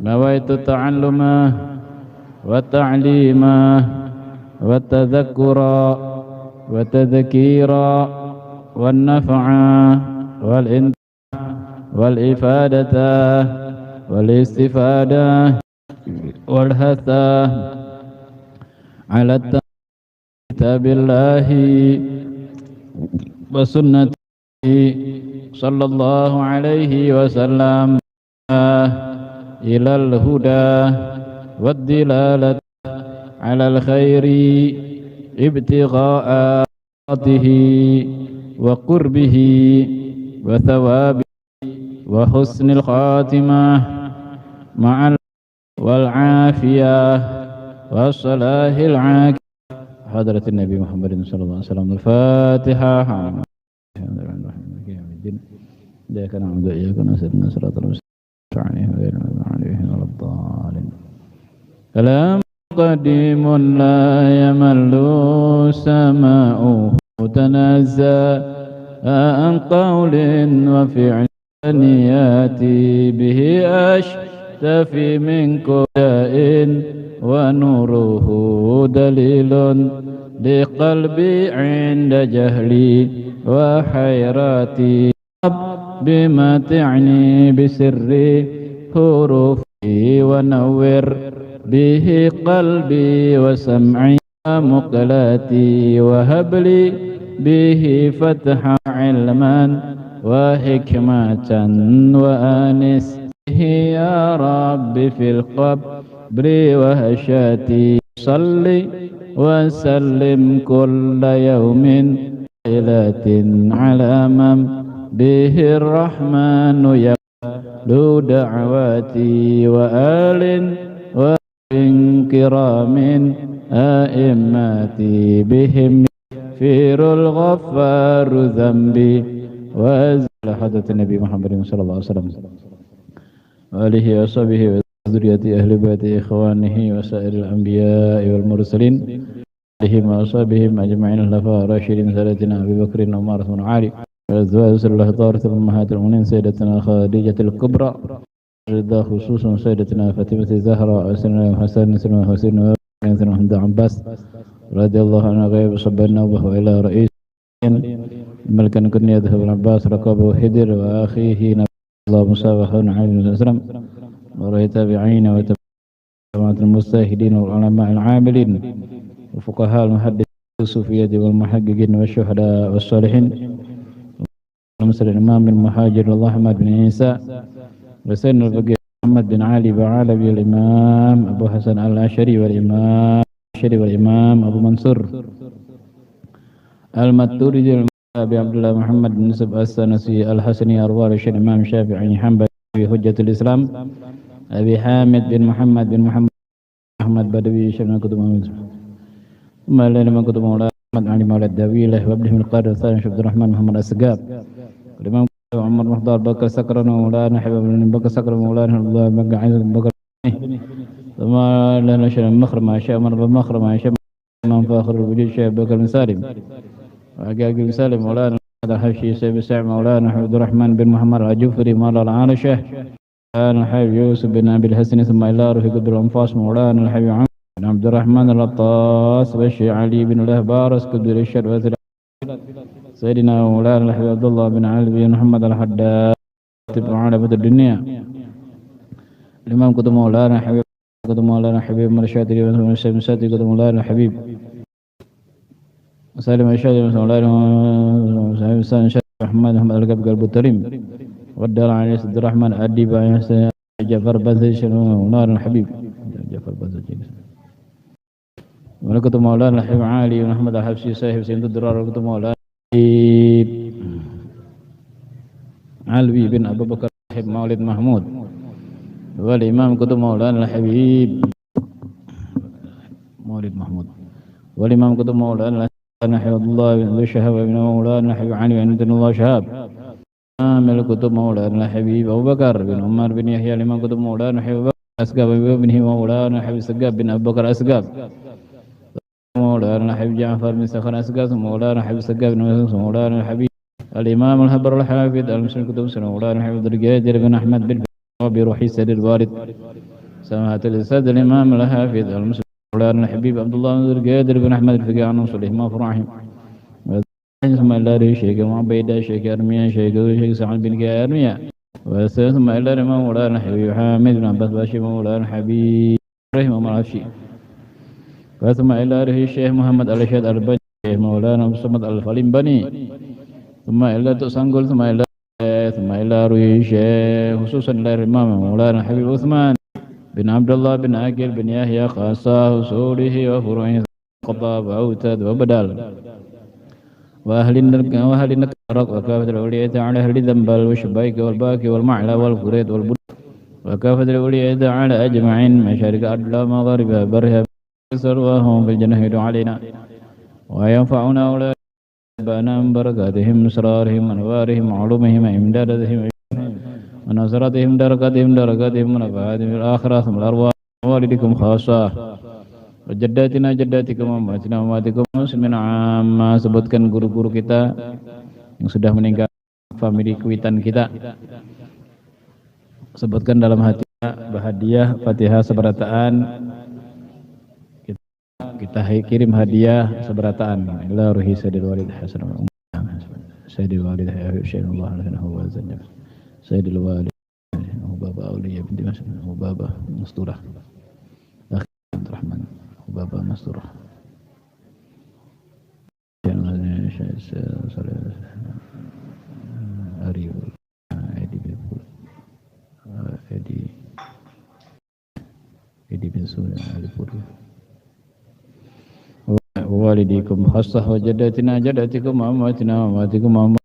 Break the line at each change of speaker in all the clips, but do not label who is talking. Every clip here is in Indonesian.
نويت تعلما وتعليما والتذكرا والتذكيرا والنفعا والإفادة والاستفادة والحث على كتاب الله وسنة صلى الله عليه وسلم إلى الهدى والدلالة على الخير ابتغاء مرضاته وقربه وثوابه وحسن الخاتمة مع والعافية والصلاح العاقبة. حضرة النبي محمد صلى الله عليه وسلم. الفاتحة. إياك نعبد وإياك نستعين صراط المستقيم غير المغضوب عليهم ولا الضالين. كلام قديم لا يمل سماؤه تنزه عن قول وفعل ياتي به أشتفي من كداء ونوره دليل لقلبي عند جهلي وحيرتي بما تعني بسر حروفي ونور به قلبي وسمعي ومقلاتي وهب لي به فتح علما وحكمة وآنس به يا رب في القبر وهشاتي. صلي وسلم كل يوم ليلة على من به الرحمن يقبل دعواتي وآل ومن كرام آئماتي بهم يغفر الغفار ذنبي وأزل. حضرة النبي محمد صلى الله عليه وسلم وآله وصحبه وذرية أهل بيت إخوانه وسائر الأنبياء والمرسلين عليهم وأصحابهم أجمعين الخلفاء الراشدين سادتنا أبي بكر وعمر بن علي وأزواج رسول الله طاهرة أمهات المؤمنين سيدتنا خديجة الكبرى رضا خصوصا سيدتنا فاطمة الزهراء وسيدنا حسن وسيدنا حسين وسيدنا حمد عباس رضي الله عنه غيب صبرنا وبه إلى رئيس ملكا كن يذهب العباس رقابه حدر وأخيه نبي الله موسى وحون عليه وسلم ورأي تابعين وتابعات المجتهدين والعلماء العاملين وفقهاء المحدثين والصوفية والمحققين والشهداء والصالحين ومثل الإمام المهاجر الله أحمد بن عيسى وسيدنا الفقيه محمد بن علي بعلوي والإمام أبو حسن الأشعري والإمام أبو منصور الماتريدي أبي عبد الله محمد بن نسب السنسي الحسني أروار الشيخ الإمام الشافعي حنبلي حجة الإسلام أبي حامد بن محمد أحمد بدوي شيخنا كتب ثم لما كتب مولانا محمد علي مولى الدويلة وابنه من القادة الثاني عبد الرحمن محمد السقاب الإمام عمر مختار بكر سكر مولانا حبيب بن بكر سكر مولانا الله بكر عز بكر ثم لنا شيخ مخرم مع شيخ عمر بن مخرم مع شيخ إمام فاخر الوجود شيخ بكر بن سالم وعقاق بن سالم مولانا هذا حبشي سيف سعد مولانا عبد الرحمن بن محمد الجفري مولانا العارشة مولانا الحبيب يوسف بن أبي الحسن ثم إلى رفيق الأنفاس مولانا الحبيب عمر بن عبد الرحمن العطاس بشي علي بن الأهبارس قدر الشر سيدنا مولانا الحبيب عبد الله بن علي بن محمد الحداد عالمة الدنيا الإمام قدم مولانا حبيب قدم مولانا حبيب مرشاتي بن ساتي قدم مولانا حبيب سالم الشادي مولانا سيدنا محمد القب قلب التريم والدار عليه عبد الرحمن أديب جعفر بن مولانا الحبيب جعفر بن ولقد مولانا الحبيب علي بن محمد الحبشي صاحب سيد الدرار ولقد مولانا علوي بن أبو بكر صاحب مولد محمود والإمام قدم مولانا الحبيب مولد محمود والإمام قدم مولانا حبيب الله بن شهاب بن مولانا حبيب علي بن الله شهاب إمام الكتب مولانا الحبيب أبو بكر بن عمر بن يحيى الإمام قدم مولانا حبيب أسقاب بن مولانا حبيب سقاب بن أبو بكر أسقاب مولانا الحبيب جعفر بن سخر أسقاس مولانا الحبيب سقاف بن مولانا الحبيب الإمام الحبر الحافظ المسلم كتب مولانا الحبيب الجادر بن أحمد بن وبروح سيد الوالد سماحة الأستاذ الإمام الحافظ المسلم مولانا الحبيب عبد الله بن القادر بن أحمد الفقيه عن صليه ما فرحهم ثم إلى شيخ عبيدة شيخ أرميا شيخ سعد بن أرميا ثم إلى الإمام مولانا الحبيب حامد بن عباس باشي مولانا الحبيب رحمه الله الشيخ ثم إلى الشيخ محمد الأشهد البني مولانا محمد الفليم بني ثم إلى تسانقل ثم إلى روي الشيخ خصوصا إلى الإمام مولانا الحبيب عثمان بن عبد الله بن عاقل بن يحيى خاصة أصوله وفروعه قضاء وأوتاد وبدال وأهل النكرق وكافة الأولياء على أهل الذنبال والشبايك والباكي والمعلى والفريد والبد وكافة الأولياء على أجمعين مشارق أرض مغاربها برها سرواهم في الجنة يدعو علينا وينفعنا أولاد بنا من بركاتهم نصرارهم أنوارهم علومهم إمدادهم ونصرتهم دركاتهم ونفعاتهم في الآخرة ثم الأرواح والدكم خاصة وجداتنا جدatikum أمواتنا أمواتكم muslimin amma. Sebutkan guru-guru kita yang sudah meninggal, famili kuitan kita. Sebutkan dalam hati bahadiah Fatihah seberataan. Kita kirim hadiah seberataan ila ruhi sayyidil walid hasan sayyidil walid Allah wa zanna sayyidil walid baba auliya binti mas'ud baba masturah Rahman baba masturah Edi bin Sunan Alipuri walidikum khassah wa jaddatina jaddatikum amwatina amwatikum amwat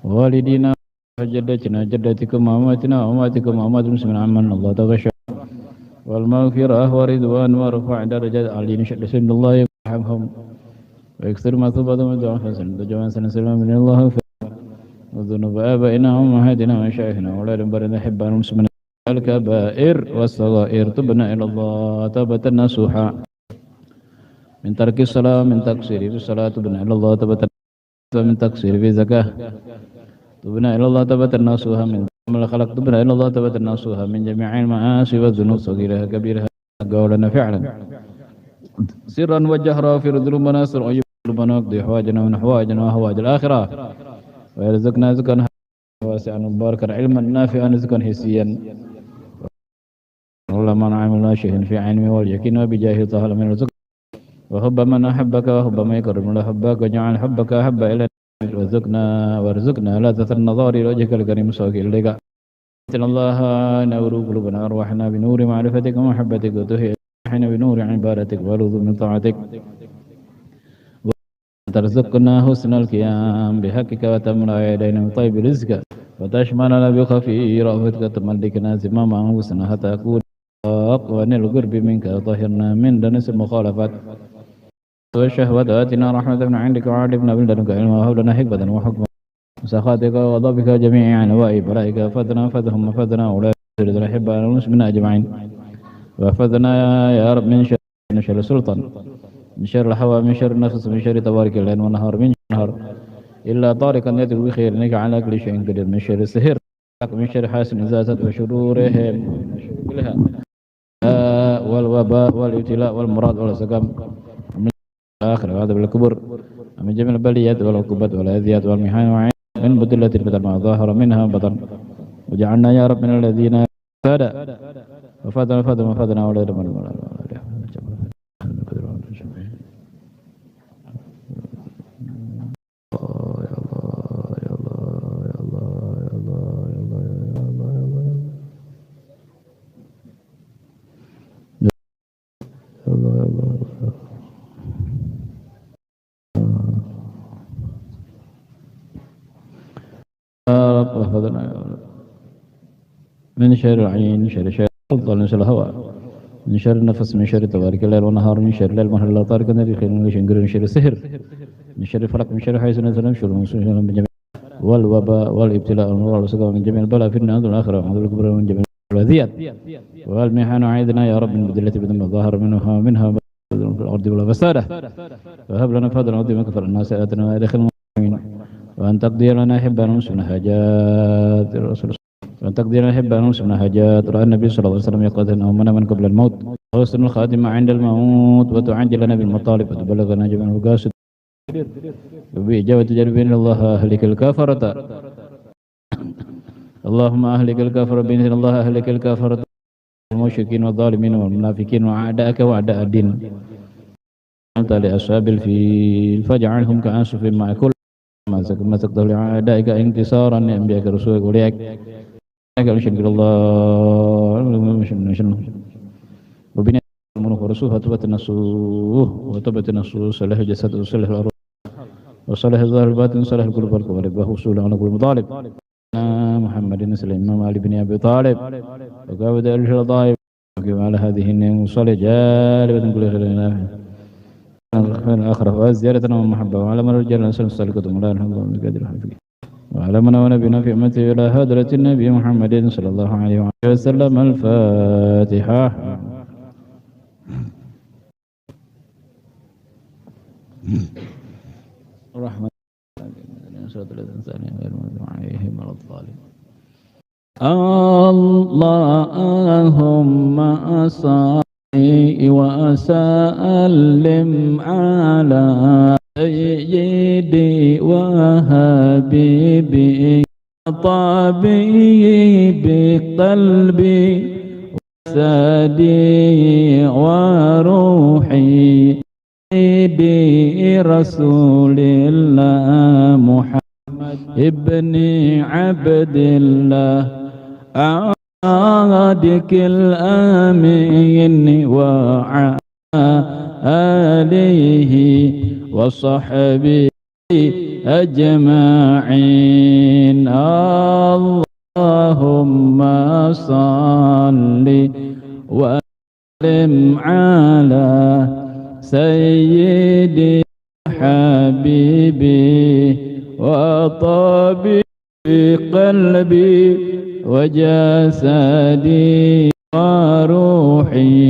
walidina jaddatina jaddatikum amwatina amwatikum amwat muslimin amman Allah taghasha wal maghfirah wa ridwan wa rafa' darajat alin syadda Allah yarhamhum wa yakthir ma thabata min du'a hasan jawan sanan min Allah wa dhunub abaina wa ummahatina wa shaykhina wa la barina hibban muslimin al kaba'ir was saghair tubna ila Allah tabatan nasuha min tarki salam min taksiri fi salatu tubna ila Allah tabatan min taksiri fi zakah tubna ila Allah tabatan nasuha min خلق تبنا إلى الله تبت الناصوها من جميع المعاصي والذنوب صغيرها كبيرها قولنا فعلا سرا وجهرا في ذنوبنا سر قلوبنا نقضي حواجنا ونحواجنا وحواج الآخرة ويرزقنا رزقا واسعا مباركا علما نافعا رزقا حسيا ولما عملنا شيء في علمه واليقين وبجاه طه من رزق وحب من أحبك وحب من يقرب من حبك وجعل حبك أحب إلينا وارزقنا لا تثر النظار إلى وجهك الكريم سواك إليك الله نور قلوبنا أرواحنا بنور معرفتك ومحبتك وتهي أرواحنا بنور عبادتك ولوذ من طاعتك وترزقنا حسن القيام بحقك وتمنع يدينا من طيب رزقك وتشملنا بخفي رأفتك تملكنا زمام أنفسنا حتى أكون أقوى القرب منك وطهرنا من دنس المخالفات والشهوات آتنا رحمة من عندك وعلمنا من لدنك علما وهب لنا حكمة وحكمة وسخاتك وغضبك جميع نوائب برائك فدهم فدنا ولا ترد الأحبة المسلمين أجمعين وفدنا يا رب من شر السلطان من شر الهوى من شر النفس من شر تبارك الليل والنهار من شر النهار إلا طارقا يدعو بخير إنك على كل شيء قدير من شر السحر من شر حاسد إذا حسد وشرورهم كلها والوباء والابتلاء والمراد والسقم آخر هذا بالكبر من جميع البليات والعقوبات والأذيات والمحن وعين من بدلة البدن ما ظاهر منها بطن وجعلنا يا رب من الذين وفادنا أولاد من من شر العين من شر الشيطان من شر الهوى من شر النفس من شر تبارك الليل والنهار من شر الليل من الله طارق النبي خير من شر السحر من شر الفلق من شر حيث نزل من شر من جميع والوباء والابتلاء والسقام من جميع البلاء في الدنيا والآخرة وأعوذ بك من جميع الأذيات والمحن وعيدنا يا رب من بدلة بذنب الظاهر منها في الأرض ولا فسادة فهب لنا فضلا عظيما كفر الناس آتنا وأدخل المؤمنين وأن تقدر لنا حب أن نسمنا حاجات الرسول وأن تقدر لنا حب أن نسمنا حاجات رأى النبي صلى الله عليه وسلم يقول أن أمنا من قبل الموت وحسن الخاتمة عند الموت وتعجل لنا بالمطالب وتبلغنا جميع المقاصد وبإجابة جلبين الله أهلك الكافرة اللهم أهلك الكافرة بإذن الله أهلك الكافرة المشركين والظالمين والمنافقين وأعداءك وأعداء الدين أنت لأصحاب الفيل فاجعلهم كأنصف مع كل ما تقدر لأعدائك انتصارا لأنبياء رسولك وليك أشهد الله وبناء المنوف ورسوله وتبت النصوص صلح جسد وصلح الأرض وصلح الظاهر الباطن وصلح القلوب والقوالب وحصول على كل مطالب محمد سليمان علي بن أبي طالب وقابل الرضايب وعلى هذه النصوص جالبة كل خير الآخرة وزيارتنا ومحبة وعلى من رجال نسأل السالكة مولانا الحمد لله قادر الحفيظ وعلى من ونبينا في أمته إلى هدرة النبي محمد صلى الله عليه وسلم الفاتحة الرحمن اللهم صل وسلم على سيدي وحبيبي طبيب قلبي وسدي وروحي سيدي رسول الله محمد ابن عبد الله عادك الأمين وعلى آله وصحبه أجمعين اللهم صل وسلم على سيدي حبيبي وطبيب قلبي وجسدي وروحي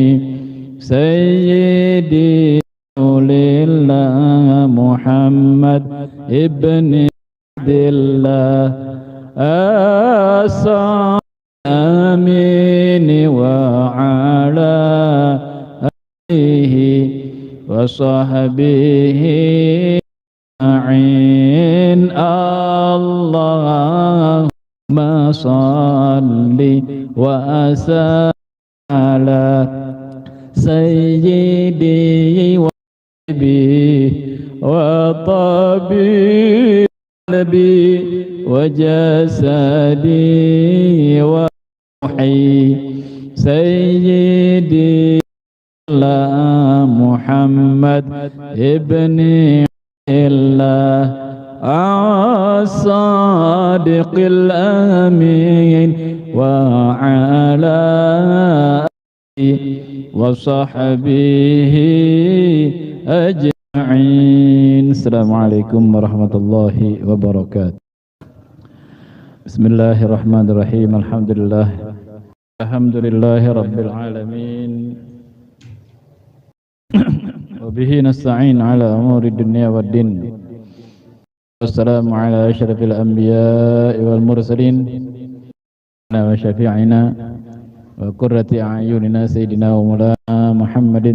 سيدي رسول الله محمد ابن عبد الله الصامين وعلى آله وصحبه أجمعين اللهم صل وسلم على سيدي وحبيبي وطبيب قلبي وجسدي وروحي سيدي محمد ابن الله الصادق الأمين وعلى آله وصحبه أجمعين. السلام عليكم ورحمة الله وبركاته. بسم الله الرحمن الرحيم. الحمد لله رب العالمين وبه نستعين على أمور الدنيا والدين. والسلام على أشرف الأنبياء والمرسلين وشفيعنا وقرة أعيننا سيدنا ومولانا محمد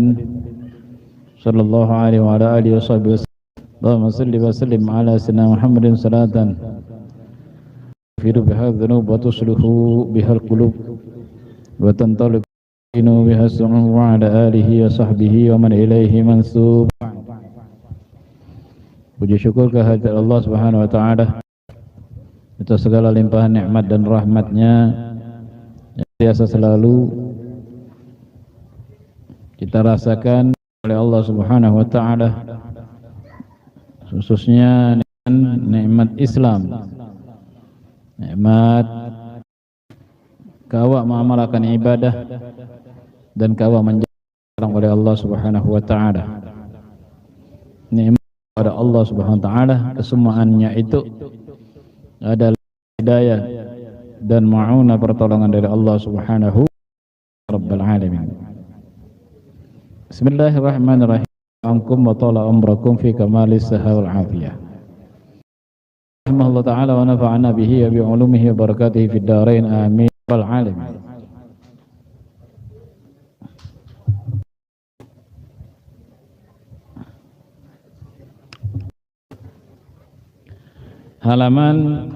صلى الله عليه وعلى آله وصحبه وسلم. اللهم صل وسلم على سيدنا محمد صلاة تغفر بها الذنوب وتصلح بها القلوب وتنطلق بها السمع وعلى آله وصحبه ومن إليه منسوب. Puji syukur kehadirat Allah Subhanahu wa taala atas segala limpahan nikmat dan rahmatnya yang biasa selalu kita rasakan oleh Allah Subhanahu wa taala, khususnya nikmat Islam, nikmat kawa mengamalkan ibadah dan kawa menjalankan oleh Allah Subhanahu wa taala. Nikmat pada Allah Subhanahu wa taala kesemuanya itu adalah hidayah dan ma'unah pertolongan dari Allah Subhanahu Rabbal Alamin. Bismillahirrahmanirrahim. Ankum wa tala umrakum fi kamalis sihah wal afiyah. Rahimahullah ta'ala wa nafa'ana bihi wa bi'ulumihi wa barakatihi fid darain amin wal alamin. Halaman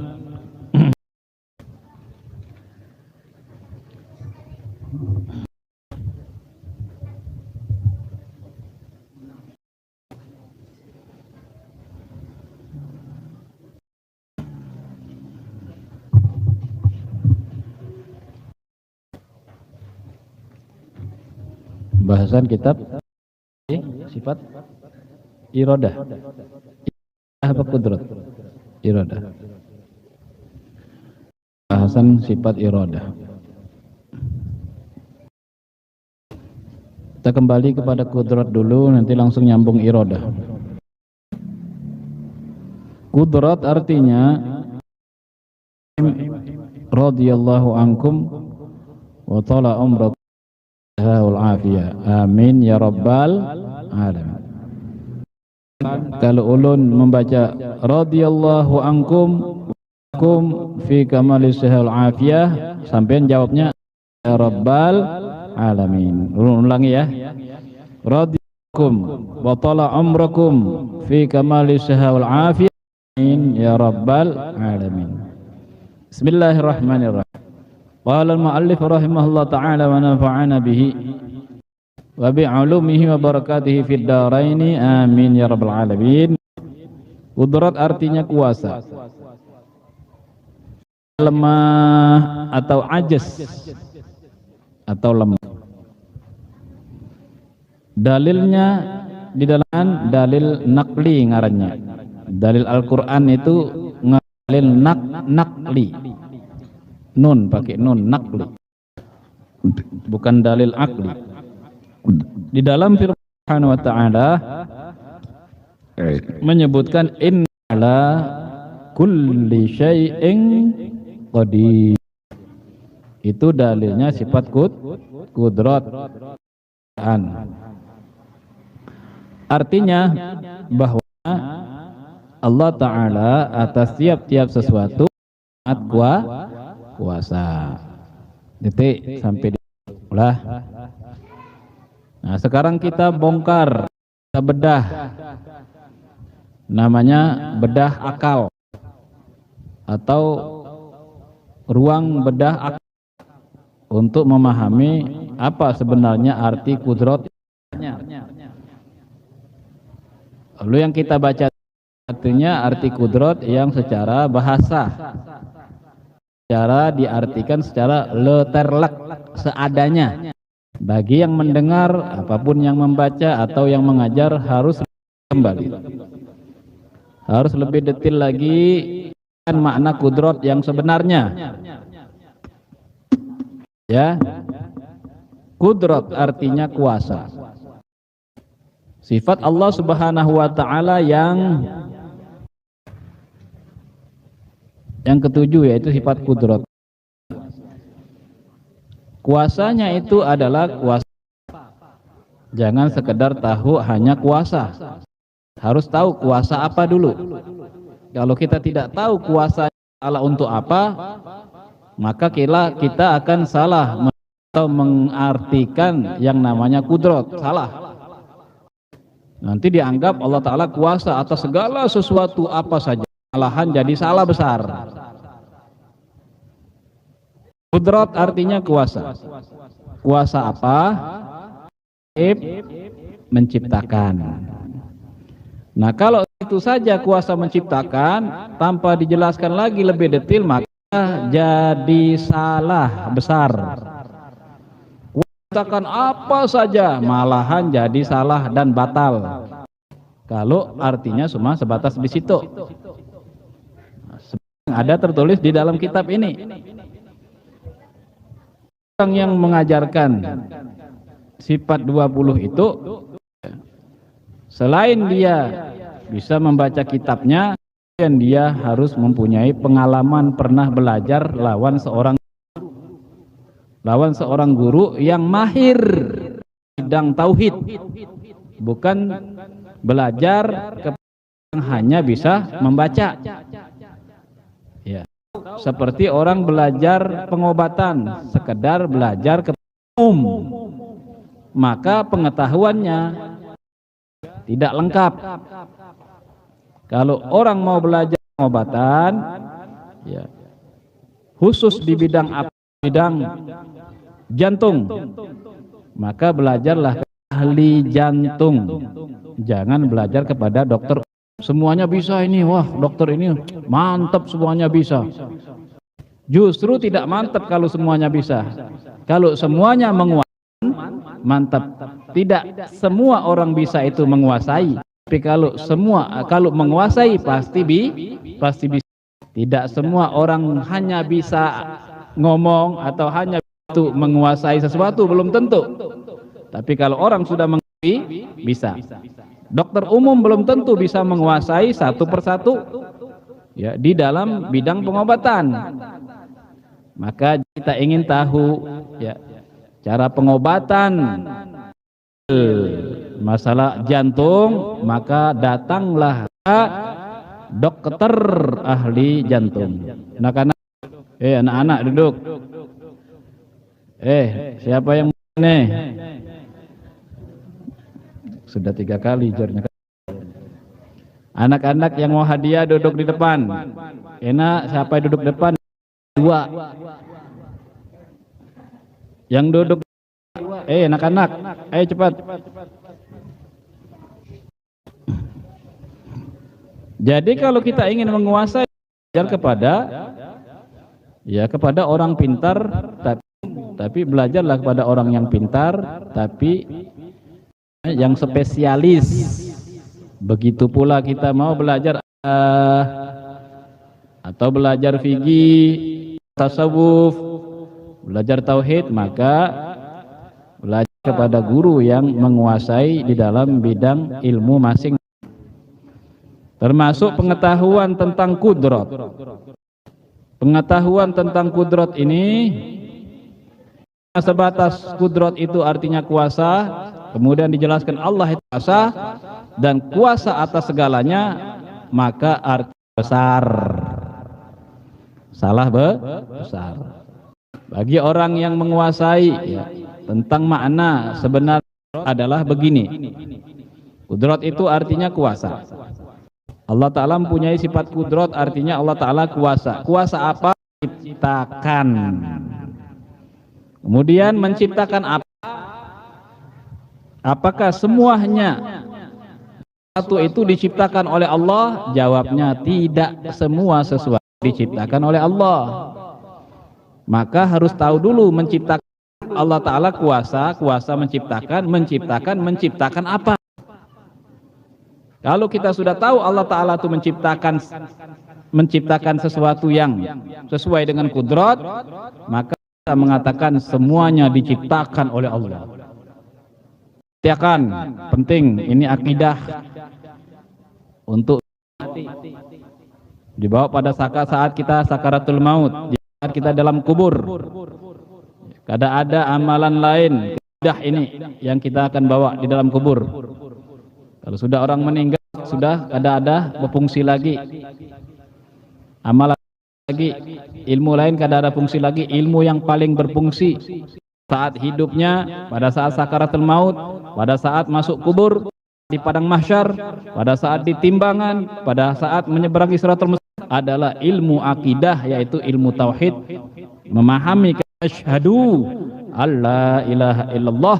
bahasan kitab sifat iradah apa kudrat iradah, bahasan sifat iradah. Kita kembali kepada kudrat dulu, nanti langsung nyambung iradah. Kudrat artinya radhiyallahu ankum wa tala umrakum wal afiyah amin ya rabbal alamin. Kalau ulun membaca radhiyallahu ankum fi kamalis sihah wal afiyah, sampean jawabnya ya rabbal alamin. Ulun ulangi ya. Radhiyallahu wa tala umrakum fi kamalis sihah wal afiyah amin ya rabbal alamin. Bismillahirrahmanirrahim. Qala al-muallif rahimahullah ta'ala wa nafa'ana bihi wa bi'ulumihi wa barakatihi fid daraini amin ya rabbal alamin. Kudrat artinya kuasa, lemah atau ajaz atau lemah. Dalilnya di dalam dalil naqli ngarannya. Dalil Al-Qur'an itu dalil naqli. Nun pakai nun, naqli. Bukan dalil akli. Di dalam firman Subhanahu wa ta'ala menyebutkan inna ala kulli syai'in qadir. Itu dalilnya sifat kudrat. Artinya bahwa Allah Ta'ala atas tiap-tiap sesuatu sangat kuasa. Titik sampai di lah. Nah, sekarang kita bongkar, kita bedah, namanya bedah akal atau ruang bedah akal untuk memahami apa sebenarnya arti kudrat. Lalu yang kita baca artinya arti kudrat yang secara bahasa, secara diartikan secara leterlek, seadanya. Bagi yang mendengar, apapun yang membaca atau yang mengajar harus kembali, harus lebih detail lagi kan makna kudrat yang sebenarnya. Ya, kudrat artinya kuasa. Sifat Allah Subhanahu wa ta'ala yang ketujuh, yaitu sifat kudrat. Kuasanya itu adalah kuasa. Jangan sekedar tahu hanya kuasa. Harus tahu kuasa apa dulu. Kalau kita tidak tahu kuasa Allah untuk apa, maka kita akan salah atau mengartikan yang namanya kudrat. Salah. Nanti dianggap Allah Ta'ala kuasa atas segala sesuatu apa saja. Malahan jadi salah besar. Kudrat artinya kuasa. Kuasa apa? Menciptakan. Nah, kalau itu saja kuasa menciptakan tanpa dijelaskan lagi lebih detail, maka jadi salah besar. Menciptakan apa saja malahan jadi salah dan batal. Kalau artinya cuma sebatas di situ. Ada tertulis di dalam kitab ini. Orang yang mengajarkan sifat 20 itu, selain dia bisa membaca kitabnya, kemudian dia harus mempunyai pengalaman pernah belajar lawan seorang guru yang mahir bidang tauhid, bukan belajar yang hanya bisa membaca. Ya, seperti orang belajar pengobatan, sekedar belajar ke umum, maka pengetahuannya tidak lengkap. Kalau orang mau belajar pengobatan, ya, khusus di bidang apa? Bidang jantung, maka belajarlah ahli jantung. Jangan belajar kepada dokter. Semuanya bisa ini, wah dokter ini mantap semuanya bisa. Justru tidak mantap kalau semuanya bisa. Kalau semuanya menguasai, mantap. Tidak semua orang bisa itu menguasai. Tapi kalau menguasai pasti bisa. Tidak semua orang hanya bisa ngomong atau hanya itu menguasai sesuatu, belum tentu. Tapi kalau orang sudah mengerti, bisa. Dokter umum belum tentu bisa menguasai satu persatu, ya, di dalam bidang pengobatan. Maka kita ingin tahu, ya, cara pengobatan masalah jantung, maka datanglah ke dokter ahli jantung. Anak-anak duduk. Siapa yang nih? Sudah 3 kali jornya. Anak-anak yang mau hadiah duduk di depan. Enak, siapa yang duduk depan? 2. Yang duduk anak-anak, cepat. Jadi kalau kita ingin menguasai, belajar kepada orang pintar, tapi belajarlah kepada orang yang pintar, tapi yang spesialis. Begitu pula kita mau belajar atau belajar fikih, tasawuf, belajar tauhid, maka belajar kepada guru yang menguasai di dalam bidang ilmu masing. Termasuk pengetahuan tentang kudrat. Pengetahuan tentang kudrat ini sebatas kudrat itu artinya kuasa, kemudian dijelaskan Allah itu kuasa dan kuasa atas segalanya, maka arti besar. Salah besar. Bagi orang yang menguasai, ya, tentang makna sebenarnya adalah begini. Kudrat itu artinya kuasa. Allah Ta'ala mempunyai sifat kudrat, artinya Allah Ta'ala kuasa. Kuasa apa? Menciptakan. Kemudian menciptakan apa? Apakah semuanya satu itu diciptakan oleh Allah? Jawabnya tidak semua sesuatu diciptakan oleh Allah. Maka harus tahu dulu menciptakan. Allah Ta'ala kuasa menciptakan apa? Kalau kita sudah tahu Allah Ta'ala itu menciptakan sesuatu yang sesuai dengan kudrat, maka kita mengatakan semuanya diciptakan oleh Allah. Ciptakan, penting, ini akidah untuk dibawa pada saat kita sakaratul maut, saat kita dalam kubur. Kada ada amalan lain, akidah ini yang kita akan bawa di dalam kubur. Kalau sudah orang meninggal, sudah ada berfungsi lagi. Amalan lagi, ilmu lain kada ada fungsi lagi. Ilmu yang paling berfungsi saat hidupnya, pada saat sakaratul maut, pada saat masuk kubur, di padang mahsyar, pada saat di timbangan, pada saat menyeberangi siratal mustaqim adalah ilmu akidah, yaitu ilmu tauhid. Memahami asyhadu alla ilaha illallah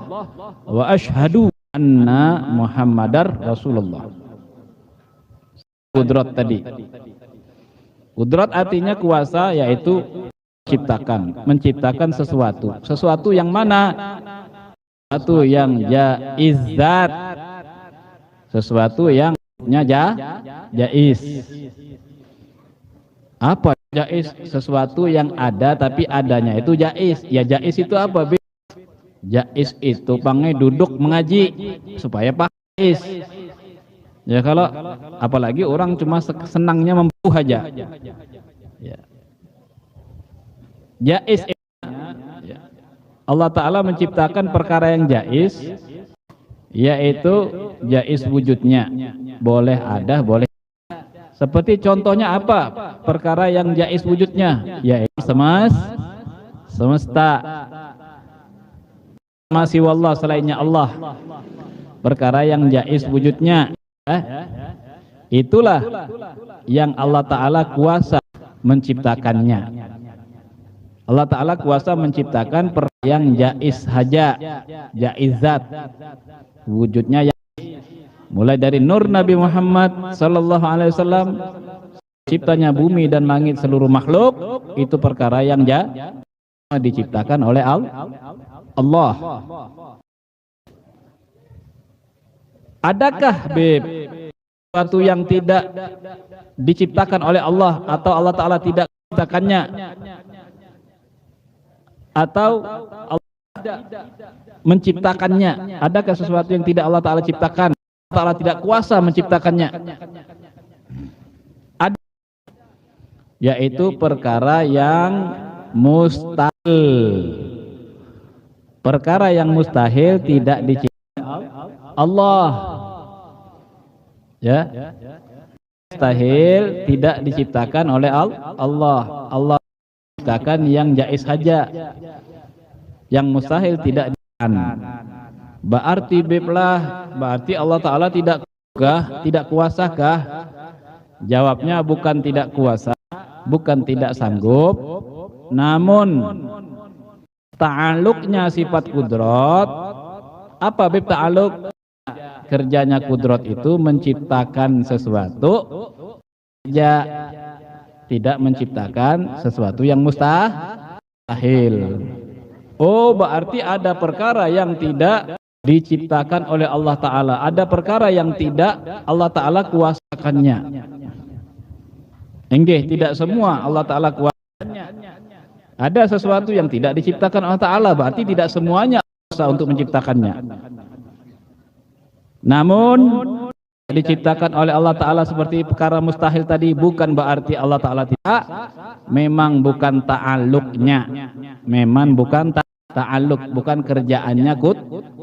wa asyhadu anna Muhammadar Rasulullah. Kudrat tadi. Kudrat artinya kuasa, yaitu menciptakan sesuatu yang mana? Sesuatu yang jaizat, sesuatu yang jaiz. Apa jaiz? Sesuatu yang ada tapi adanya itu jaiz. Ya jaiz itu apa? Jaiz itu pangai duduk mengaji supaya jaiz. Ya kalau apalagi orang cuma senangnya membunuh aja. Ya. Jaiz ya. Allah Ta'ala menciptakan perkara yang jaiz, yaitu jaiz wujudnya. Boleh ada, boleh. Seperti contohnya apa? Perkara yang jaiz wujudnya, yaitu semesta. Masih wallah selainnya Allah. Perkara yang jaiz wujudnya. Itulah yang Allah Ta'ala kuasa menciptakannya. Allah Ta'ala kuasa menciptakan perkara yang jaiz saja, jaizat wujudnya, yang mulai dari nur Nabi Muhammad sallallahu alaihi wasallam, ciptanya bumi dan langit seluruh makhluk, itu perkara yang diciptakan oleh Allah. Adakah sesuatu yang tidak diciptakan oleh Allah, atau Allah Ta'ala tidak menciptakannya, atau Allah menciptakannya? Adakah sesuatu yang tidak Allah Ta'ala ciptakan, Allah Ta'ala tidak kuasa menciptakannya? Ada, yaitu perkara yang mustahil. Perkara yang mustahil tidak diciptakan Allah, ya, mustahil tidak diciptakan oleh Allah. Allah menciptakan yang jaiz saja, yang mustahil tidak diciptakan. Berarti berarti Allah Ta'ala tidak kuasakah? Jawabnya bukan tidak kuasa, bukan tidak sanggup, namun ta'aluknya sifat kudrat. Apa ta'aluk? Kerjanya kudrat itu menciptakan sesuatu, tidak menciptakan sesuatu yang mustahil. Oh, berarti ada perkara yang tidak diciptakan oleh Allah Ta'ala, ada perkara yang tidak Allah Ta'ala kuasakannya. Enggih, tidak semua Allah Ta'ala kuasakannya. Ada sesuatu yang tidak diciptakan Allah Ta'ala, berarti tidak semuanya kuasa untuk menciptakannya. Namun diciptakan oleh Allah Ta'ala seperti perkara mustahil tadi, bukan berarti Allah Ta'ala tidak, memang bukan ta'aluknya, memang bukan ta'aluk, bukan kerjaannya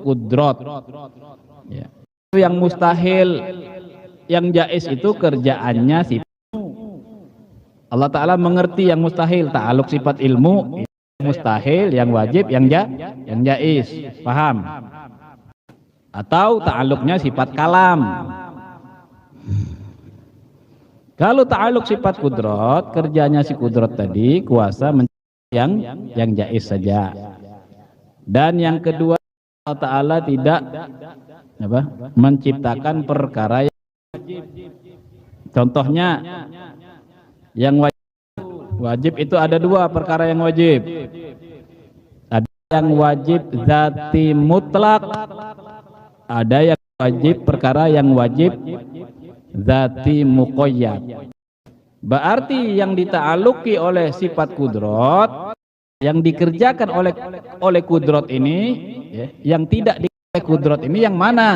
kudrat, ya. Yang mustahil, yang jaiz itu kerjaannya sifat. Allah Ta'ala mengerti yang mustahil, ta'aluk sifat ilmu, mustahil, yang wajib, yang jaiz, paham? Atau ta'aluknya sifat kalam. Kalau ta'aluk sifat kudrat, kerjanya si kudrat tadi kuasa yang jaiz saja. Dan yang kedua, Allah Ta'ala tidak menciptakan perkara yang wajib. Contohnya yang wajib itu ada dua perkara yang wajib. Ada yang wajib zati mutlak, ada yang wajib perkara yang wajib zati muqayyad. Berarti yang dita'aluki oleh sifat kudrat, yang dikerjakan oleh kudrat ini, ya, yang tidak oleh kudrat ini yang mana?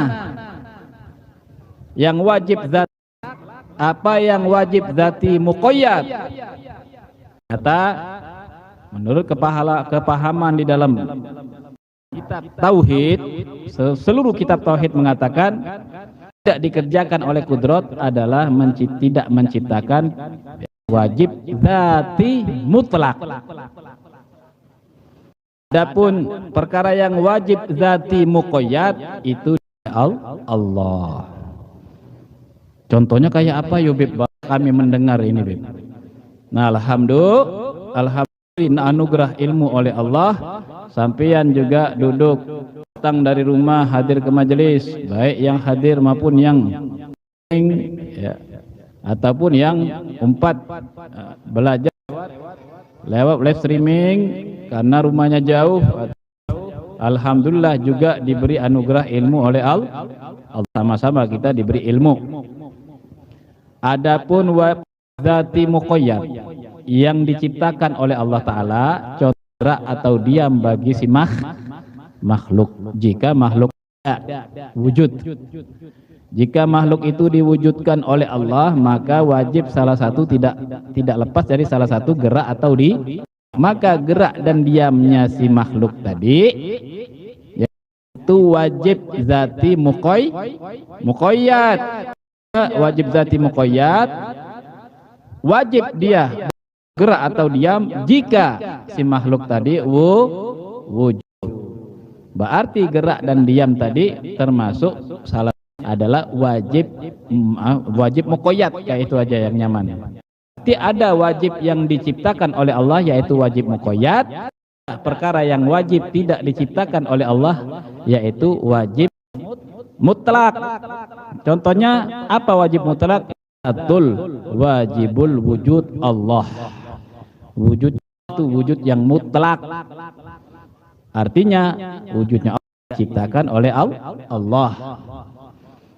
Yang wajib zati, apa yang wajib zati muqayyad? Kata menurut kepahaman di dalam kitab tauhid, seluruh kitab tauhid mengatakan tidak dikerjakan oleh kudrat adalah tidak menciptakan wajib zati mutlak. Adapun perkara yang wajib zati muqayyad itu Allah. Contohnya kayak apa yo Beb? Kami mendengar ini Beb. Nah, alhamdulillah anugerah ilmu oleh Allah, sampeyan juga duduk datang dari rumah hadir ke majelis, baik yang hadir maupun yang ya, ataupun yang belajar lewat live streaming karena rumahnya jauh. Alhamdulillah juga diberi anugerah ilmu oleh Allah. Sama-sama kita diberi ilmu. Adapun zati muqayyad yang diciptakan oleh Allah Ta'ala, contoh atau diam bagi si makhluk. Jika makhluk wujud. Jika makhluk itu diwujudkan oleh Allah, maka wajib salah satu tidak lepas dari salah satu gerak atau maka gerak dan diamnya si makhluk tadi itu wajib zati muqayyad. Wajib zati muqayyad, wajib dia gerak atau diam jika si makhluk tadi wujud. Berarti gerak dan diam tadi termasuk salah adalah wajib muqayyad, kayak itu aja yang nyaman. Berarti ada wajib yang diciptakan oleh Allah yaitu wajib muqayyad. Perkara yang wajib tidak diciptakan oleh Allah yaitu wajib mutlak. Contohnya apa wajib mutlak? Atul wajibul wujud Allah. Wujud itu wujud yang mutlak. Artinya wujudnya Allah diciptakan oleh Allah.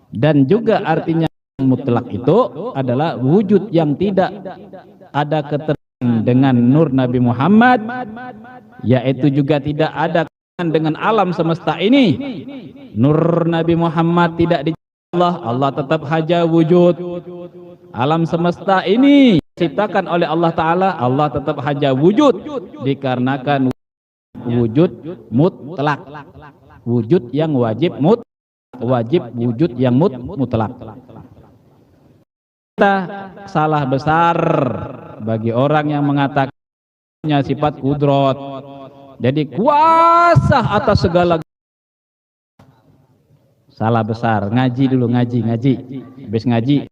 Dan juga artinya mutlak itu adalah wujud yang tidak ada keterkaitan dengan nur Nabi Muhammad, yaitu juga tidak ada kaitan dengan alam semesta ini. Nur Nabi Muhammad tidak diciptakan Allah, Allah tetap saja wujud. Alam semesta ini diciptakan oleh Allah Ta'ala, Allah tetap saja wujud, dikarenakan wujud mutlak, wujud yang wajib wujud yang mutlak. Kita salah besar bagi orang yang mengatakan sifat kudrat, jadi kuasa atas segala. Salah besar. Ngaji dulu, ngaji. Habis ngaji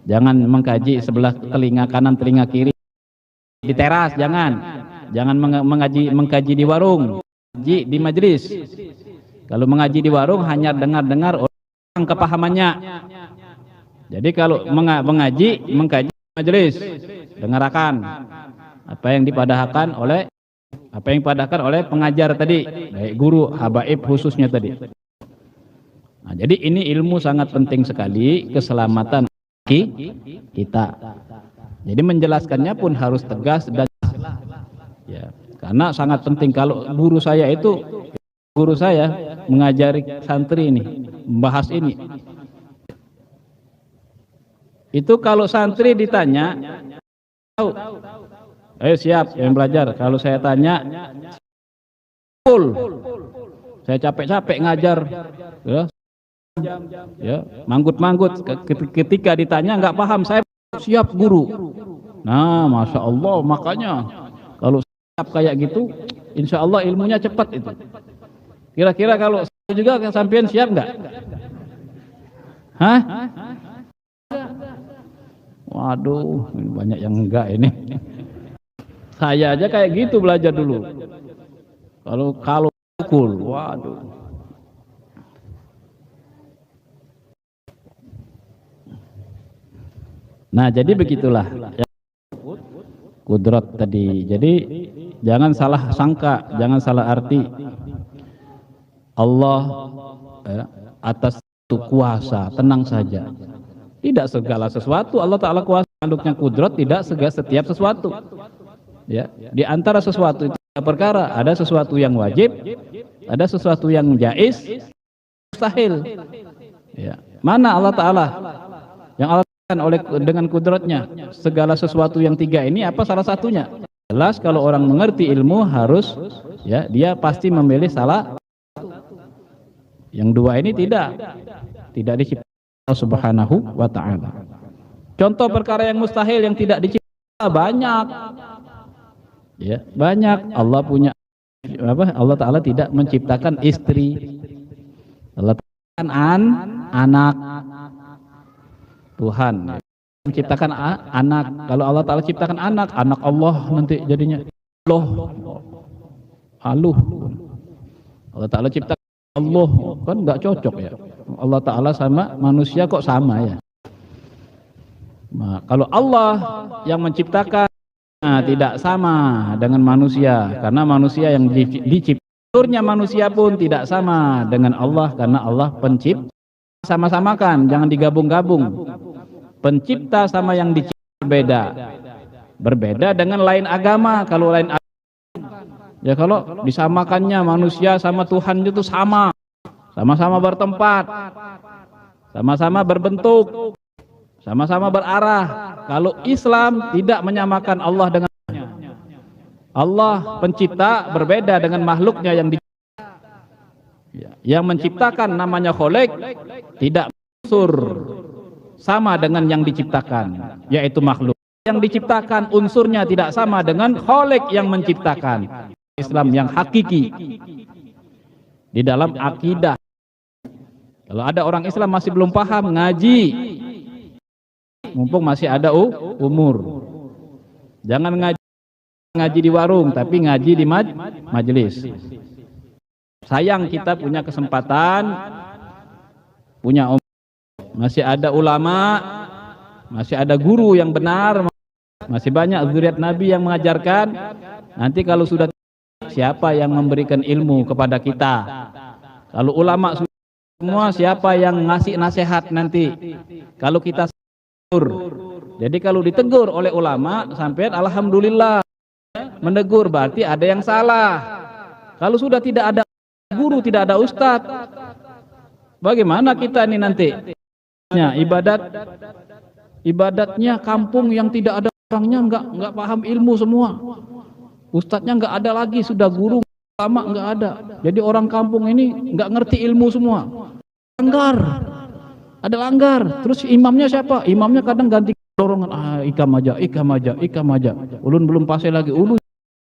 jangan mengkaji sebelah telinga kanan telinga kiri di teras, jangan mengkaji di warung, ngaji di majelis. Kalau mengaji di warung hanya dengar orang kepahamannya. Jadi kalau mengkaji majelis, dengarkan apa yang dipadahkan oleh pengajar tadi, baik guru, habaib khususnya tadi. Nah, jadi ini ilmu sangat penting sekali, keselamatan kita. Jadi menjelaskannya pun harus tegas dan ya, karena sangat penting. Kalau guru saya mengajari santri ini, membahas ini. Itu kalau santri ditanya, tahu, ayo siap yang belajar. Kalau saya tanya, full, saya capek-capek ngajar, ya, manggut-manggut. Ketika ditanya nggak paham, saya siap guru. Nah, masya Allah, makanya kalau siap kayak gitu, insya Allah ilmunya cepat itu. Kira-kira kalau saya juga sampean siap nggak? Hah? Waduh, banyak yang enggak ini. Saya aja kayak gitu belajar dulu. Kalau pukul, waduh. Nah, jadi begitulah kudrat tadi. Jadi jangan salah sangka, jangan salah arti. Allah atas itu kuasa, tenang saja. Tidak segala sesuatu Allah Ta'ala kuasa. Tanduknya kudrat tidak setiap sesuatu. Ya, di antara sesuatu itu perkara, ada sesuatu yang wajib, ada sesuatu yang jaiz, mustahil. Ya. Mana Allah Ta'ala yang Allah dengan kudratnya? Segala sesuatu yang tiga ini apa salah satunya? Jelas kalau orang mengerti ilmu harus, ya, dia pasti memilih salah. Yang dua ini tidak diciptakan Allah Subhanahu wa Ta'ala. Contoh perkara yang mustahil yang tidak diciptakan banyak. Ya, banyak. Allah punya Allah Ta'ala tidak menciptakan istri. Allah menciptakan anak. Tuhan menciptakan anak. Kalau Allah Ta'ala ciptakan anak Allah nanti jadinya Allah Ta'ala ciptakan Allah, kan nggak cocok ya. Allah Ta'ala sama manusia kok sama ya. Nah, kalau Allah yang menciptakan tidak sama dengan manusia, karena manusia yang diciptakannya manusia pun tidak sama dengan Allah, karena Allah pencipta. Sama-samakan, jangan digabung-gabung. Pencipta sama yang dicipta berbeda dengan lain agama. Kalau lain agama, ya kalau disamakannya manusia sama Tuhan itu sama sama-sama bertempat, sama-sama berbentuk, sama-sama berarah. Kalau Islam tidak menyamakan Allah dengan Allah pencipta berbeda dengan makhluknya yang menciptakan namanya Khalik, tidak unsur sama dengan yang diciptakan, yaitu makhluk. Yang diciptakan unsurnya tidak sama dengan Khalik yang menciptakan. Islam yang hakiki di dalam akidah. Kalau ada orang Islam masih belum paham, ngaji, mumpung masih ada umur. Jangan ngaji di warung, tapi ngaji di majelis. Sayang kita punya kesempatan, punya masih ada ulama, masih ada guru yang benar, masih banyak zuriat Nabi yang mengajarkan. Nanti kalau sudah, siapa yang memberikan ilmu kepada kita? Kalau ulama semua, siapa yang ngasih nasihat nanti? Kalau kita tegur. Jadi kalau ditegur oleh ulama, sampai alhamdulillah, menegur berarti ada yang salah. Kalau sudah tidak ada guru, tidak ada ustadz, bagaimana kita ini nanti? Ibadatnya kampung yang tidak ada orangnya, nggak paham ilmu semua. Ustadznya nggak ada lagi, sudah guru lama nggak ada. Jadi orang kampung ini nggak ngerti ilmu semua. Ada langgar. Terus imamnya siapa? Imamnya kadang ganti dorongan. Ikam aja. Ulun belum pasai lagi. Ulun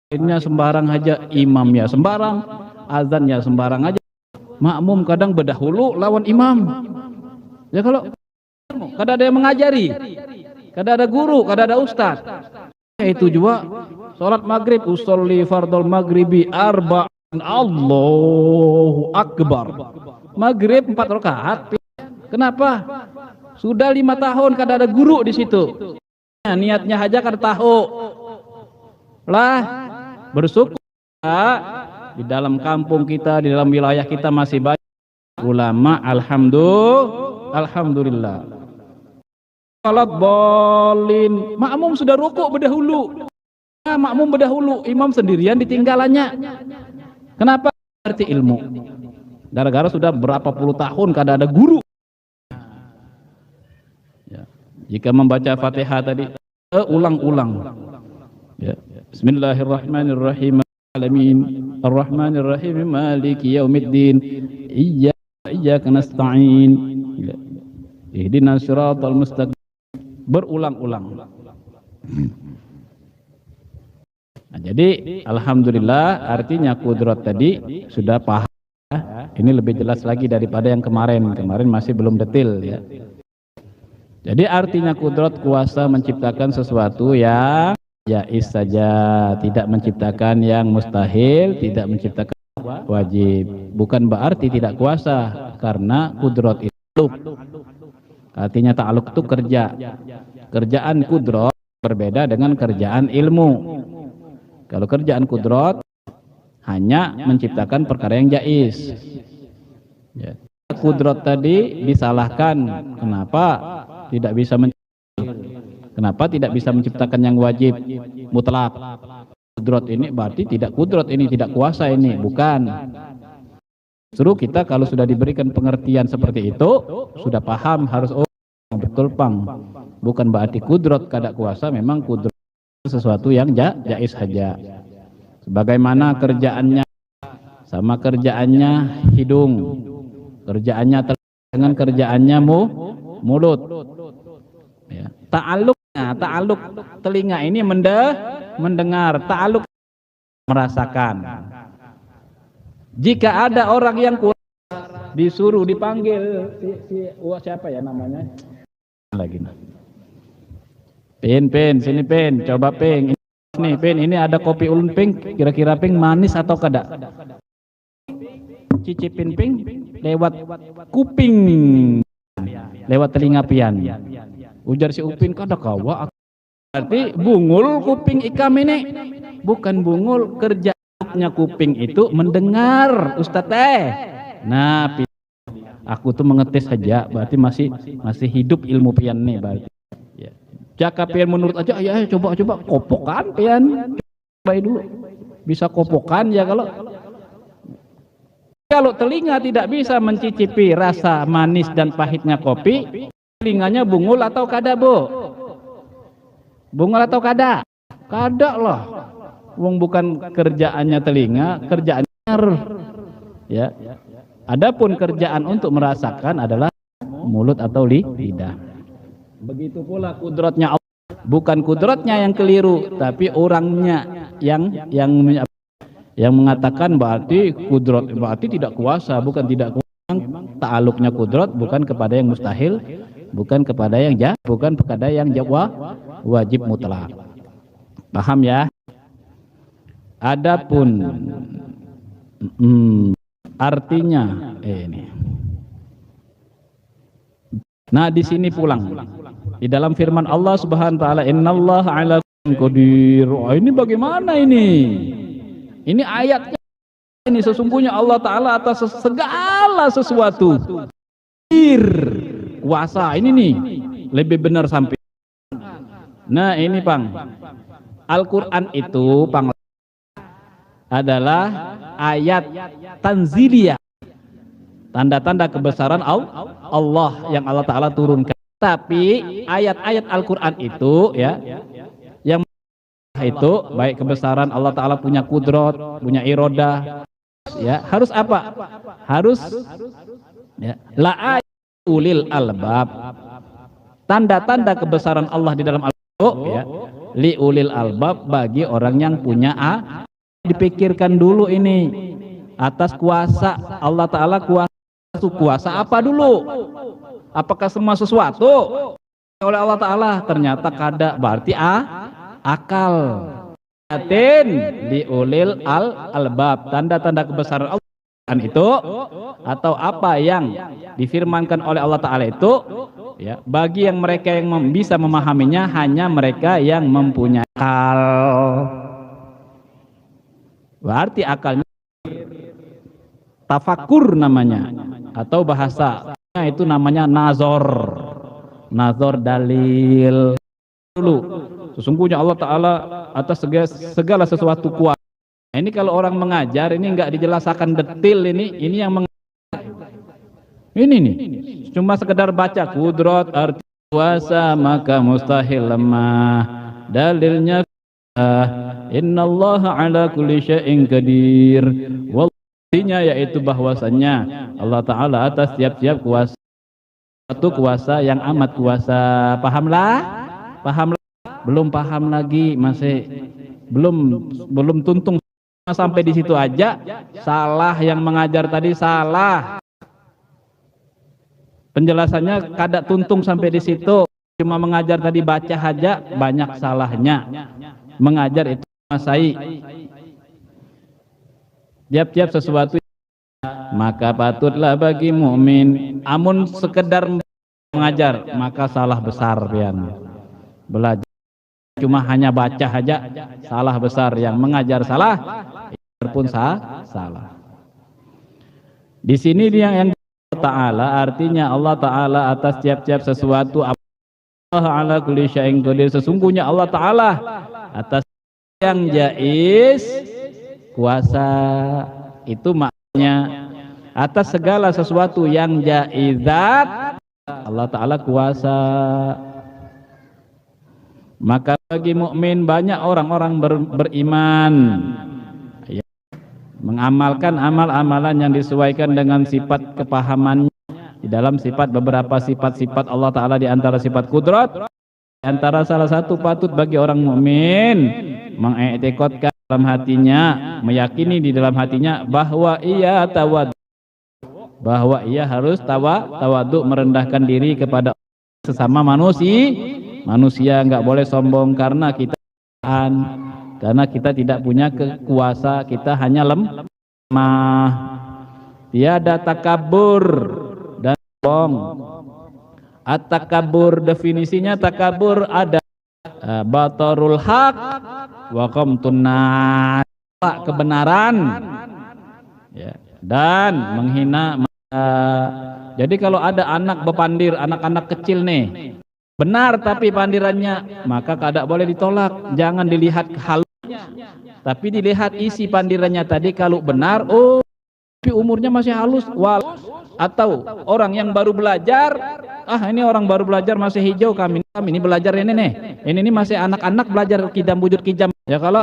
akhirnya sembarang aja, imamnya sembarang, azannya sembarang aja. Makmum kadang berdahulu lawan imam. Ya kalau kadang ada yang mengajari, kadang ada guru, kadang ada ustaz. Itu juga salat maghrib, usolli fardul maghribi arba'in, Allahu akbar. Maghrib 4 rakaat. Kenapa? Sudah 5 tahun kadang ada guru di situ. Niatnya aja kan tahu. Lah bersyukur di dalam kampung kita, di dalam wilayah kita masih banyak ulama, alhamdulillah. Salat bolin, makmum sudah rukuk berdahulu. Makmum berdahulu, imam sendirian ditinggalannya. Kenapa? Ngerti ilmu. Gara-gara sudah berapa puluh tahun kada ada guru. Ya. Jika membaca Fatihah tadi, ulang-ulang. Ya. Bismillahirrahmanirrahim. Alamin Ar-Rahmanir-Rahim Maliki Yaumiddin Iyyaka nasta'in Ihdinas siratal mustaqim. Berulang-ulang. Nah, jadi alhamdulillah, artinya kudrat tadi sudah paham. Ini lebih jelas lagi daripada yang kemarin. Kemarin masih belum detail ya. Jadi artinya kudrat, kuasa menciptakan sesuatu yang jaiz saja, tidak menciptakan yang mustahil, tidak menciptakan wajib. Bukan berarti tidak kuasa, karena kudrat itu artinya ta'aluk itu kerja. Kerjaan kudrat berbeda dengan kerjaan ilmu. Kalau kerjaan kudrat hanya menciptakan perkara yang jaiz. Ya. Kudrat tadi disalahkan. Kenapa tidak bisa Kenapa tidak bisa menciptakan yang wajib mutlak? Kudrat ini berarti tidak kudrat ini, tidak kuasa ini, bukan. Justru kita kalau sudah diberikan pengertian seperti itu, sudah paham harus betul pang. Bukan berarti kudrat kada kuasa, memang kudrat sesuatu yang jaiz saja. Sebagaimana kerjaannya sama kerjaannya hidung, kerjaannya dengan kerjaannya mulut. Ya. Ta'aluk telinga ini mendengar, ta'aluk merasakan. Jika ada orang yang kurang disuruh dipanggil siapa ya namanya? Lagi. Pin, sini Pin, coba Pin. Nih Pin, ini ada kopi ulun Pin, kira-kira Pin manis atau kada? Cicipin Pin lewat kuping, lewat telinga pian. Ujar si Upin, kada kawa. Berarti bungul kuping ikam ini. Bukan bungul, kerjanya kuping itu mendengar, Ustaz teh. Nah, aku tuh mengetes saja, berarti masih hidup ilmu pian nih berarti. Ya. Jaka pian menurut aja, ya coba kopokan pian. Baik dulu. Bisa kopokan ya kalau Kalau telinga tidak bisa mencicipi rasa manis dan pahitnya kopi, telinganya bungul atau kada, Bu? Bungul atau kada? Kada lah. Wong bukan kerjaannya telinga, kerjaannya ya. Adapun kerjaan untuk merasakan adalah mulut atau lidah. Begitu pula kudratnya Allah. Bukan kudratnya yang keliru, tapi orangnya yang mengatakan berarti kudrat, berarti tidak kuasa, bukan tidak kuasa. Ta'aluknya kudrat bukan kepada yang mustahil, bukan kepada yang bukan kepada yang wajib mutlak. Paham ya? Adapun artinya ini. Nah, di sini pulang. Di dalam firman Allah Subhanahu wa taala, "Innallaha 'ala kulli qadir." Oh, ini bagaimana ini? Ini ayatnya ini sesungguhnya Allah taala atas segala sesuatu. Kuasa ini nih lebih benar sampai. Nah, ini Pang. Al-Qur'an itu Pang adalah ayat tanziliyah. Tanda-tanda kebesaran Allah yang Allah taala turunkan. Tapi ayat-ayat Al-Qur'an itu ya yang itu baik kebesaran Allah taala punya kudrat, punya irodah, ya, harus apa? Harus ya, la ulil albab. Tanda-tanda kebesaran Allah di dalam Al-Qur'an ya, li ulil albab bagi orang yang punya dipikirkan dulu ini atas kuasa Allah taala, kuasa apa dulu? Apakah semua sesuatu oleh Allah taala? Ternyata kada, berarti akal. Yatin di ulil albab, tanda-tanda kebesaran Allah itu atau apa yang difirmankan oleh Allah taala itu ya, bagi yang mereka yang bisa memahaminya hanya mereka yang mempunyai akal. Berarti akalnya tafakur namanya, atau bahasa itu namanya nazar dalil dulu. Sesungguhnya Allah taala atas segala sesuatu kuasa. Ini kalau orang mengajar ini enggak dijelaskan detail, ini yang ini nih cuma sekedar baca kudrat arti kuasa maka mustahil lemah, dalilnya innallaha ala kulli syai'in qadir. Artinya yaitu bahwasannya Allah taala atas tiap-tiap kuasa, satu kuasa yang amat kuasa. Pahamlah? Belum paham lagi, masih belum tuntung sampai di situ aja. Salah yang mengajar tadi, salah. Penjelasannya kada tuntung sampai di situ. Cuma mengajar tadi baca aja, banyak salahnya. Mengajar itu masai. Tiap-tiap sesuatu maka patutlah bagi mukmin amun sekedar mengajar maka salah besar pian. Belajar cuma hanya baca saja salah besar, yang mengajar salah pun salah. Di sini yang taala artinya Allah taala atas tiap-tiap sesuatu, Allah ala kulli syai'in qadir. Sesungguhnya Allah taala atas yang jaiz kuasa, itu maknanya atas segala sesuatu yang jaizat Allah taala kuasa. Maka bagi mukmin banyak orang-orang beriman ya, mengamalkan amal-amalan yang disesuaikan dengan sifat kepahamannya di dalam sifat, beberapa sifat-sifat Allah taala, di antara sifat kudrat. Di antara salah satu patut bagi orang mukmin mengiktikadkan dalam hatinya, meyakini di dalam hatinya bahwa ia harus tawaduk, merendahkan diri kepada sesama manusia, enggak boleh sombong karena kita tidak punya kekuasa, kita hanya lemah. Tiada takabur dan sombong. At-takabur definisinya, takabur ada batarul haq wa qamtun nas, kebenaran ya, dan menghina. Jadi kalau ada anak bepandir, anak-anak kecil nih benar tapi pandirannya, maka kada boleh ditolak. Jangan dilihat halunya, tapi dilihat isi pandirannya tadi. Kalau benar, oh tapi umurnya masih halus, atau orang yang baru belajar, ini orang baru belajar masih hijau, kami ini belajar ini masih anak-anak belajar kidam wujud kijam. Ya kalau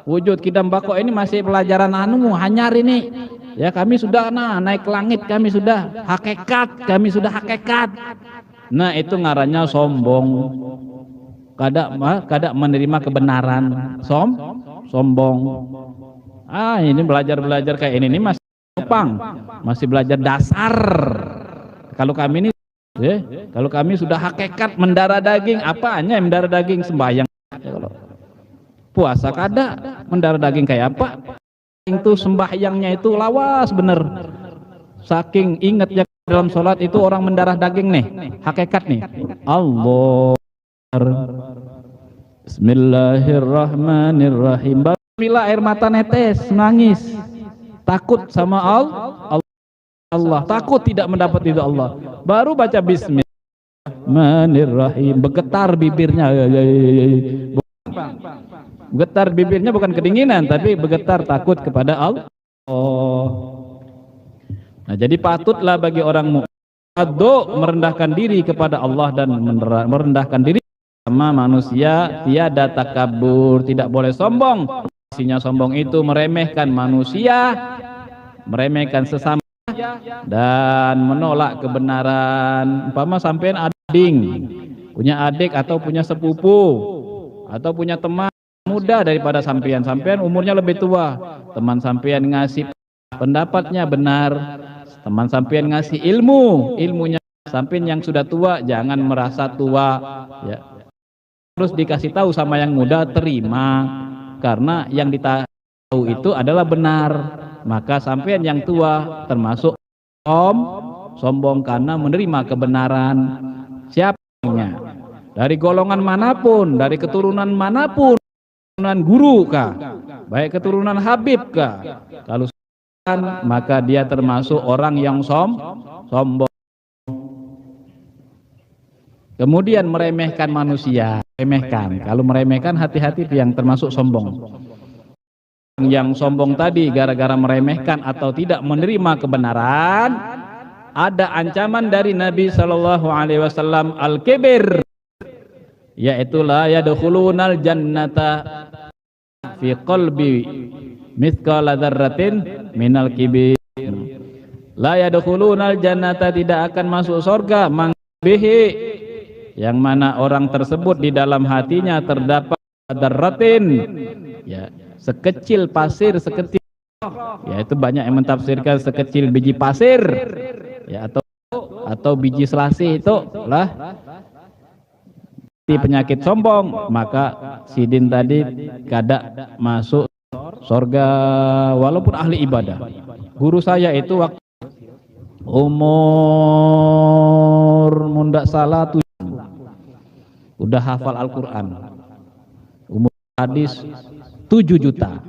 wujud kidam bako ini masih pelajaran hanyar ini. Ya kami sudah naik ke langit, kami sudah hakikat. Nah itu ngarannya sombong. Kada menerima kebenaran, sombong. Ini belajar kayak ini masih numpang, masih belajar dasar. Kalau kami ini, kalau kami sudah hakikat mendarah daging, apanya mendarah daging sembahyang. Kalau puasa kada mendarah daging kayak apa? Itu sembahyangnya itu lawas bener. Saking ingatnya dalam sholat itu orang mendarah daging nih, hakikat nih. Allah. Bismillahirrahmanirrahim. Bila air mata netes, nangis, takut sama Allah, takut tidak mendapat ridha Allah. Baru baca Bismillahirrahmanirrahim, bergetar bibirnya. Bergetar bibirnya bukan kedinginan, tapi bergetar takut kepada Allah. Nah, jadi patutlah bagi orang mukmin merendahkan diri kepada Allah dan merendahkan diri sama manusia, tiada takabur, tidak boleh sombong. Isinya sombong itu meremehkan manusia, meremehkan sesama, dan menolak kebenaran. Umpama sampean punya adik atau punya sepupu atau punya teman muda daripada sampean umurnya lebih tua, teman sampean ngasih pendapatnya benar, teman sampean ngasih ilmunya sampean yang sudah tua, jangan merasa tua, ya. Terus dikasih tahu sama yang muda, terima, karena yang ditahu itu adalah benar. Maka sampean yang tua termasuk sombong karena menerima kebenaran. Siapanya? Dari golongan manapun, dari keturunan manapun, keturunan guru kah, baik keturunan Habib kah, kalau maka dia termasuk orang yang sombong. Kemudian meremehkan manusia, kalau meremehkan hati-hati yang termasuk sombong. Yang sombong tadi gara-gara meremehkan atau tidak menerima kebenaran, ada ancaman dari Nabi Shallallahu Alaihi Wasallam al-kibir, yaitu la yadkhulunal jannata fi qalbi mithqala dzarratin minal kibir. La yadkhulunal jannata, tidak akan masuk surga mangbihi, yang mana orang tersebut di dalam hatinya terdapat dzarratin, ya, sekecil pasir, ya itu banyak yang mentafsirkan sekecil biji pasir, ya, atau biji selasih, itu lah penyakit sombong. Maka sidin tadi kada masuk surga walaupun ahli ibadah. Guru saya itu waktu umur mundak salah udah hafal Al-Quran, umur hadis 7 juta,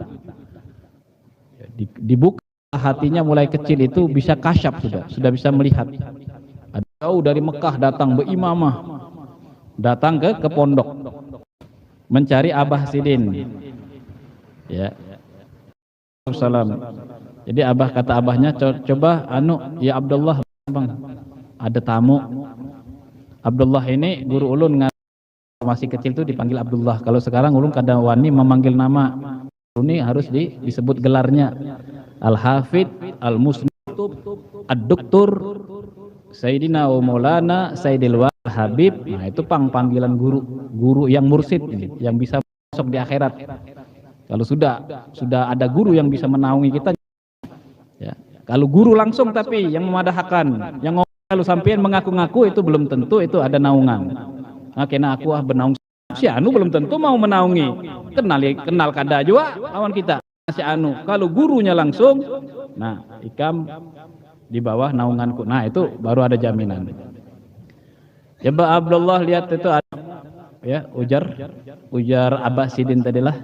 dibuka hatinya mulai kecil itu bisa kasyaf, sudah bisa melihat. Jauh dari Mekah datang berimamah, datang ke pondok mencari Abah Sidin, ya. Salam. Jadi Abah, kata Abahnya, coba ya Abdullah, bang, ada tamu. Abdullah ini guru ulun masih kecil tuh dipanggil Abdullah. Kalau sekarang ulun kada wani memanggil nama. Ini harus disebut gelarnya. Al-Hafidh, Al-Musnid, Ad-Doktor, Sayyidina wa Maulana Sayyidil Habib. Nah, itu panggilan guru yang mursid ini, yang bisa masuk di akhirat. Kalau sudah ada guru yang bisa menaungi kita, ya. Kalau guru langsung tapi yang memadahkan, yang kalau sampean mengaku-ngaku, itu belum tentu itu ada naungan. Kena aku benaung si anu belum tentu mau menaungi. Kenal kada juga lawan kita si anu. Kalau gurunya langsung, nah ikam di bawah naunganku. Nah itu baru ada jaminan. Coba Abdullah lihat itu ada, ya, ujar Abah Sidin tadilah.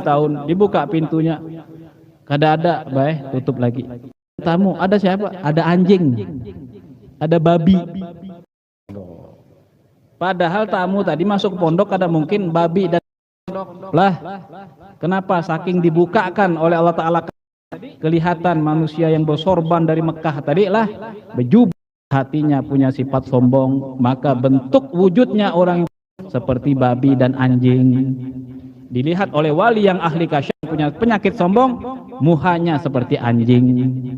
Tahun dibuka pintunya, kada ada, baik tutup lagi. Tamu, ada siapa? Ada anjing, ada babi. Padahal tamu tadi masuk pondok kada mungkin babi dan lah. Kenapa? Saking dibukakan oleh Allah Ta'ala kelihatan manusia yang bersorban dari Mekah tadi lah bejubah hatinya punya sifat sombong, maka bentuk wujudnya orang seperti babi dan anjing. Dilihat oleh wali yang ahli kasyaf punya penyakit sombong, muhanya seperti anjing.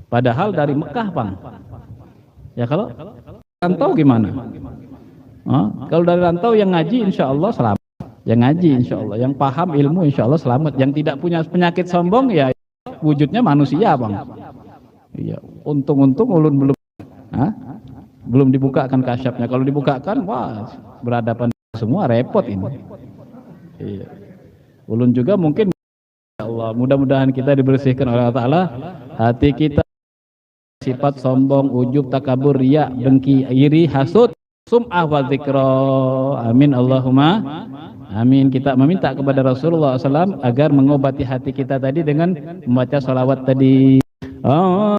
Padahal dari Mekah, Bang. Ya kalau rantau gimana? Kalau dari rantau yang ngaji insya Allah selamat. Yang ngaji insya Allah, yang paham ilmu insya Allah selamat. Yang tidak punya penyakit sombong ya wujudnya manusia, Bang. Iya, untung-untung ulun belum dibukakan kasyafnya. Kalau dibukakan, wah berhadapan semua repot ini. Iya. Ulun juga mungkin ya Allah, mudah-mudahan kita dibersihkan oleh Allah Ta'ala hati kita sifat sombong, ujub, takabur, riya, dengki, iri, hasud, sum'ah wa dzikra. Amin Allahumma amin. Kita meminta kepada Rasulullah SAW agar mengobati hati kita tadi dengan membaca salawat tadi.